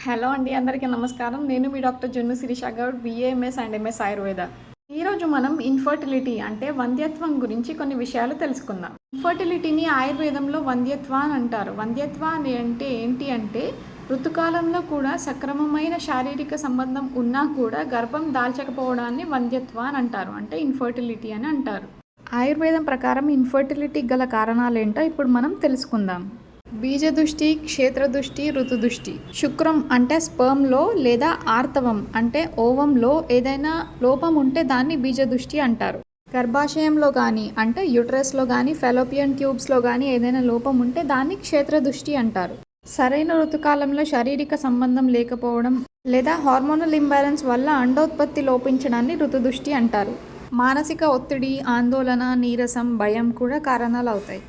Hello అండి, అందరికీ నమస్కారం. నేను మీ doctor Junnu Sirisha Goud, BAMS and MS Ayurveda. ఈరోజు మనం ఇన్ఫర్టిలిటీ అంటే వంధ్యత్వం గురించి కొన్ని విషయాలు తెలుసుకుందాం. ఇన్ఫర్టిలిటీని ఆయుర్వేదంలో వంధ్యత్వ అని అంటారు. వంధ్యత్వ అంటే ఏంటి అంటే ఋతుకాలంలో కూడా సక్రమమైన శారీరక సంబంధం ఉన్నా కూడా గర్భం దాల్చకపోవడాన్ని వంధ్యత్వ అని అంటారు, అంటే ఇన్ఫర్టిలిటీ అని అంటారు. ఆయుర్వేదం ప్రకారం ఇన్ఫర్టిలిటీ గల కారణాలేంటో ఇప్పుడు మనం తెలుసుకుందాం. బీజదృష్టి, క్షేత్రదృష్టి, ఋతుదృష్టి. శుక్రం అంటే స్పర్మ్లో లేదా ఆర్తవం అంటే ఓవంలో ఏదైనా లోపం ఉంటే దాన్ని బీజదృష్టి అంటారు. గర్భాశయంలో కానీ అంటే యూటరస్లో కానీ ఫెలోపియన్ ట్యూబ్స్లో కానీ ఏదైనా లోపం ఉంటే దాన్ని క్షేత్రదృష్టి అంటారు. సరైన ఋతుకాలంలో శారీరక సంబంధం లేకపోవడం లేదా హార్మోనల్ ఇంబ్యాలెన్స్ వల్ల అండోత్పత్తి లోపించడాన్ని ఋతుదృష్టి అంటారు. మానసిక ఒత్తిడి, ఆందోళన, నీరసం, భయం కూడా కారణాలు అవుతాయి.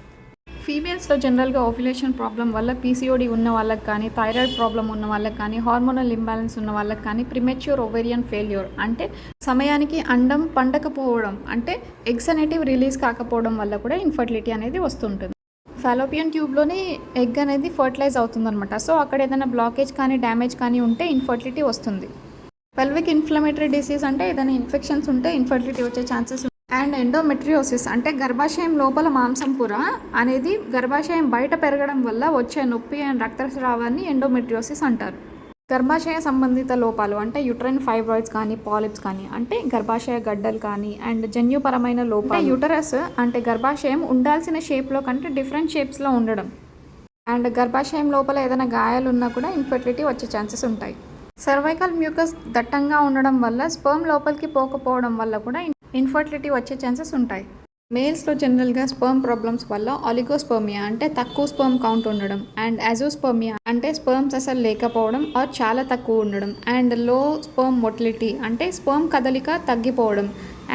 ఫీమేల్స్లో జనరల్గా ఓవ్యులేషన్ ప్రాబ్లం వల్ల పీసీఓడి ఉన్న వాళ్ళకి కానీ, థైరాయిడ్ ప్రాబ్లం ఉన్న వాళ్ళకి కానీ, హార్మోనల్ ఇంబ్యాలెన్స్ ఉన్న వాళ్ళకి కానీ, ప్రిమెచ్యూర్ ఓవేరియన్ ఫెయిల్యూర్ అంటే సమయానికి అండం పండకపోవడం అంటే ఎగ్స్ అనేటివి రిలీజ్ కాకపోవడం వల్ల కూడా ఇన్ఫర్టిలిటీ అనేది వస్తుంటుంది. ఫాలోపియన్ ట్యూబ్లోనే ఎగ్ అనేది ఫర్టిలైజ్ అవుతుందన్నమాట. సో అక్కడ ఏదైనా బ్లాకేజ్ కానీ డ్యామేజ్ కానీ ఉంటే ఇన్ఫర్టిలిటీ వస్తుంది. పెల్విక్ ఇన్ఫ్లమేటరీ డిసీజ్ అంటే ఏదైనా ఇన్ఫెక్షన్స్ ఉంటే ఇన్ఫర్టిలిటీ వచ్చే ఛాన్సెస్. అండ్ ఎండోమెట్రియోసిస్ అంటే గర్భాశయం లోపల మాంసం పొర అనేది గర్భాశయం బయట పెరగడం వల్ల వచ్చే నొప్పి అండ్ రక్తస్రావాన్ని ఎండోమెట్రియోసిస్ అంటారు. గర్భాశయ సంబంధిత లోపాలు అంటే యూట్రైన్ ఫైబ్రాయిడ్స్ కానీ, పాలిప్స్ కానీ అంటే గర్భాశయ గడ్డలు కానీ, అండ్ జన్యుపరమైన లోపాలు. యూటరస్ అంటే గర్భాశయం ఉండాల్సిన షేప్లో కంటే డిఫరెంట్ షేప్స్లో ఉండడం. అండ్ గర్భాశయం లోపల ఏదైనా గాయాలు ఉన్నా కూడా ఇన్ఫర్టిలిటీ వచ్చే ఛాన్సెస్ ఉంటాయి. సర్వైకల్ మ్యూకస్ దట్టంగా ఉండడం వల్ల స్పర్మ్ లోపలికి పోకపోవడం వల్ల కూడా ఇన్ఫర్టిలిటీ వచ్చే ఛాన్సెస్ ఉంటాయి. మేల్స్లో జనరల్గా స్పర్మ్ ప్రాబ్లమ్స్ వల్ల ఆలిగోస్పర్మియా అంటే తక్కువ స్పర్మ్ కౌంట్ ఉండడం, అండ్ అజోస్పర్మియా అంటే స్పర్మ్స్ అసలు లేకపోవడం ఆర్ చాలా తక్కువ ఉండడం, అండ్ లో స్పర్మ్ మొటిలిటీ అంటే స్పర్మ్ కదలిక తగ్గిపోవడం,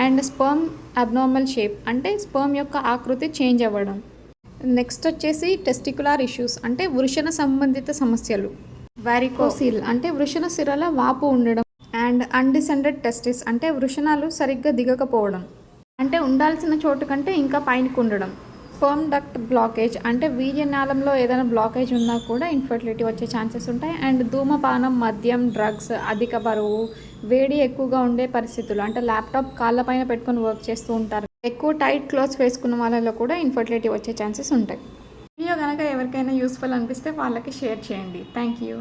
అండ్ స్పర్మ్ అబ్నార్మల్ షేప్ అంటే స్పర్మ్ యొక్క ఆకృతి చేంజ్ అవ్వడం. నెక్స్ట్ వచ్చేసి టెస్టికులార్ ఇష్యూస్ అంటే వృషణ సంబంధిత సమస్యలు. వారికోసిల్ అంటే వృషణ సిరల వాపు ఉండడం, అండ్ అన్డిసెండెడ్ టెస్టిస్ అంటే వృషణాలు సరిగ్గా దిగకపోవడం అంటే ఉండాల్సిన చోటు కంటే ఇంకా పైనకు ఉండడం. స్పర్మ్ డక్ట్ బ్లాకేజ్ అంటే వీర్యనాళంలో ఏదైనా బ్లాకేజ్ ఉన్నా కూడా ఇన్ఫర్టిలిటీ వచ్చే ఛాన్సెస్ ఉంటాయి. అండ్ ధూమపానం, మద్యం, డ్రగ్స్, అధిక బరువు, వేడి ఎక్కువగా ఉండే పరిస్థితులు అంటే ల్యాప్టాప్ కాళ్ళపైన పెట్టుకొని వర్క్ చేస్తూ ఉంటారు, ఎక్కువ టైట్ క్లోత్స్ వేసుకున్న వాళ్ళలో కూడా ఇన్ఫర్టిలిటీ వచ్చే ఛాన్సెస్ ఉంటాయి. వీడియో కనుక ఎవరికైనా యూస్ఫుల్ అనిపిస్తే వాళ్ళకి షేర్ చేయండి. Thank you.